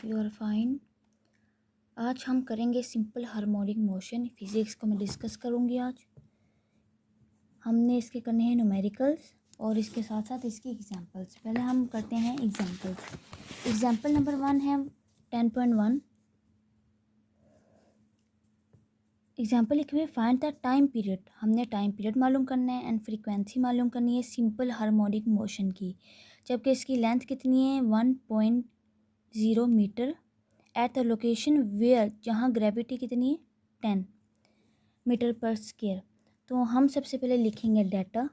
Hope you are fine. आज हम करेंगे सिंपल हार्मोनिक मोशन फिज़िक्स को मैं डिस्कस करूँगी। आज हमने इसके करने हैं न्यूमेरिकल्स और इसके साथ साथ इसकी एग्जांपल्स। पहले हम करते हैं एग्जांपल्स। एग्जांपल नंबर 1 है 10.1। एग्जांपल लिखे हुए फाइंड द टाइम पीरियड। हमने टाइम पीरियड मालूम करना है एंड फ्रीक्वेंसी मालूम करनी है सिंपल हार्मोनिक मोशन की, जबकि इसकी लेंथ कितनी है 1.0 metre at the location where, जहाँ ग्रेविटी कितनी है 10 मीटर पर स्क्वायर। तो हम सबसे पहले लिखेंगे डाटा।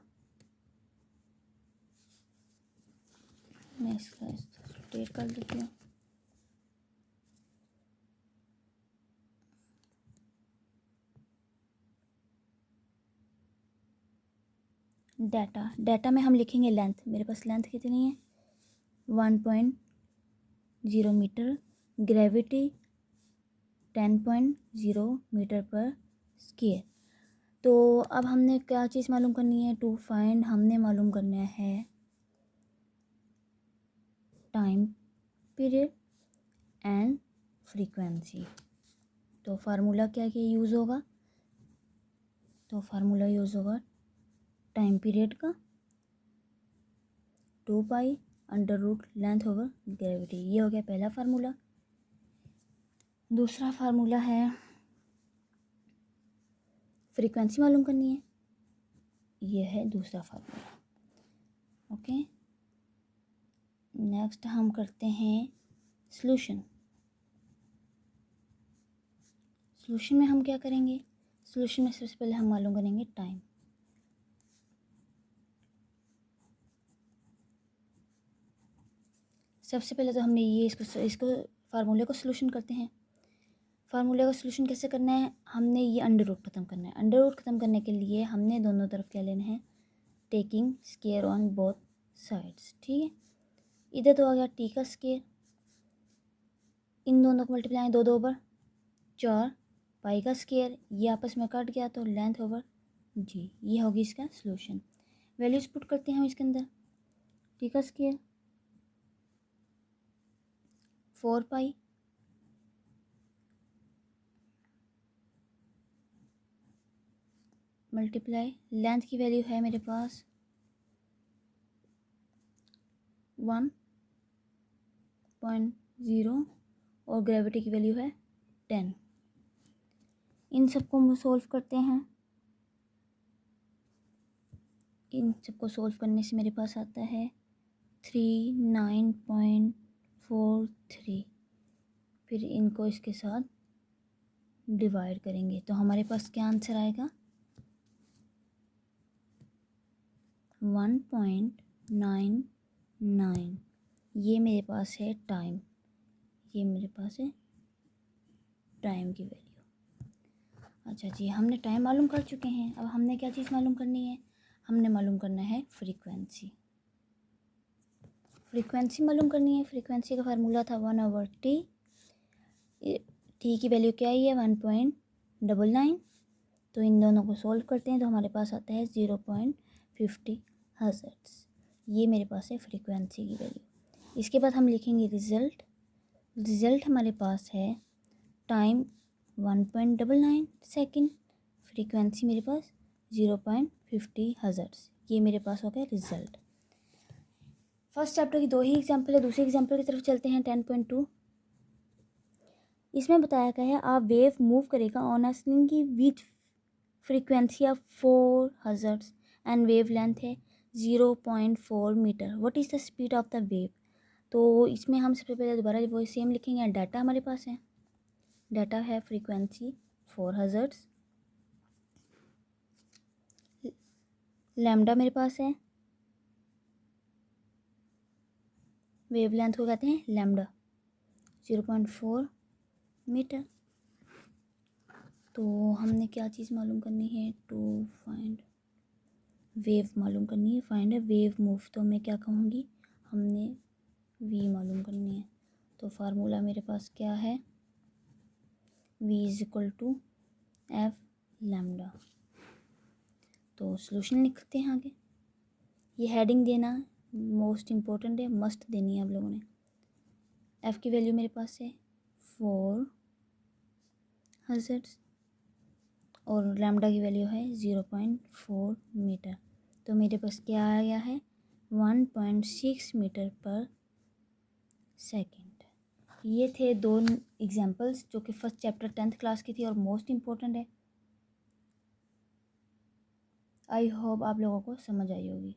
मैं इसका स्टेट कर देती हूँ। डाटा में हम लिखेंगे लेंथ। मेरे पास लेंथ कितनी है 1.0 मीटर, ग्रेविटी 10.0 मीटर पर स्क्वायर। तो अब हमने क्या चीज़ मालूम करनी है टू फाइंड, हमने मालूम करना है टाइम पीरियड एंड फ्रीक्वेंसी। तो फार्मूला क्या क्या यूज़ होगा, तो फार्मूला यूज़ होगा टाइम पीरियड का 2 pi under root length over gravity. ये हो गया पहला फार्मूला। दूसरा फार्मूला है फ्रीक्वेंसी मालूम करनी है, ये है दूसरा फार्मूला। ओके, नेक्स्ट हम करते हैं सॉल्यूशन। सॉल्यूशन में हम क्या करेंगे, सॉल्यूशन में सबसे पहले हम मालूम करेंगे टाइम। सबसे पहले तो हमने ये इसको फार्मूले को सॉल्यूशन करते हैं। फार्मूले का सॉल्यूशन कैसे करना है, हमने ये अंडर रूट ख़त्म करना है। अंडर रूट ख़त्म करने के लिए हमने दोनों तरफ क्या लेना है, taking square on both sides. ठीक है, इधर तो आ गया टी का स्क्वायर, इन दोनों को मल्टीप्लाई 2 2 पर 4 पाई का स्क्वायर, ये आपस में कट गया तो लेंथ ओवर जी। ये होगी इसका सॉल्यूशन। वैल्यूज पुट करते हैं हम इसके अंदर। टी का स्क्वायर 4 पाई मल्टीप्लाई लेंथ की वैल्यू है मेरे पास 1.0 और ग्रेविटी की वैल्यू है 10। इन सबको हम सोल्व करते हैं। इन सबको सोल्व करने से मेरे पास आता है 39.43। फिर इनको इसके साथ डिवाइड करेंगे तो हमारे पास क्या आंसर आएगा 1.99। ये मेरे पास है टाइम, ये मेरे पास है टाइम की वैल्यू। अच्छा जी, हमने टाइम मालूम कर चुके हैं। अब हमने क्या चीज़ मालूम करनी है, हमने मालूम करना है फ्रीक्वेंसी। फ्रीक्वेंसी मालूम करनी है। फ्रीक्वेंसी का फार्मूला था 1/t। टी की वैल्यू क्या ही है 1.99। तो इन दोनों को सोल्व करते हैं तो हमारे पास आता है 0.50 हर्ट्ज़। ये मेरे पास है फ्रीक्वेंसी की वैल्यू। इसके बाद हम लिखेंगे रिज़ल्ट। रिज़ल्ट हमारे पास है टाइम 1.99 सेकेंड, फ्रीक्वेंसी मेरे पास 0.50 हर्ट्ज़। ये मेरे पास हो गया रिज़ल्ट। फर्स्ट चैप्टर की 2 ही एग्जाम्पल है। दूसरे एग्जाम्पल की तरफ चलते हैं 10.2। इसमें बताया गया है आप वेव मूव करेगा ऑन अ स्लिंग की with frequency of 4 hertz and wavelength है 0.4 metre. What is the speed of the wave. तो इसमें हम सबसे पहले दोबारा वो सेम लिखेंगे। डाटा हमारे पास है, डाटा है फ्रीक्वेंसी 4 हर्ट्ज़, लैम्डा मेरे पास है, वेव लेंथ को कहते हैं लैम्डा 0.4 मीटर। तो हमने क्या चीज़ मालूम करनी है, टू फाइंड वेव मालूम करनी है। फाइंड है वेव मूव, तो मैं क्या कहूँगी, हमने वी मालूम करनी है। तो फार्मूला मेरे पास क्या है, V is equal to F lambda. तो सॉल्यूशन लिखते हैं आगे। ये हेडिंग देना मोस्ट इम्पोर्टेंट है, मस्ट देनी है आप लोगों ने। एफ़ की वैल्यू मेरे पास है 4 हर्ट्ज़ और लैम्डा की वैल्यू है 0.4 मीटर। तो मेरे पास क्या आ गया है 1.6 मीटर पर सेकेंड। ये थे दो एग्जांपल्स जो कि फर्स्ट चैप्टर 10th क्लास की थी और मोस्ट इम्पोर्टेंट है। आई होप आप लोगों को समझ आई होगी।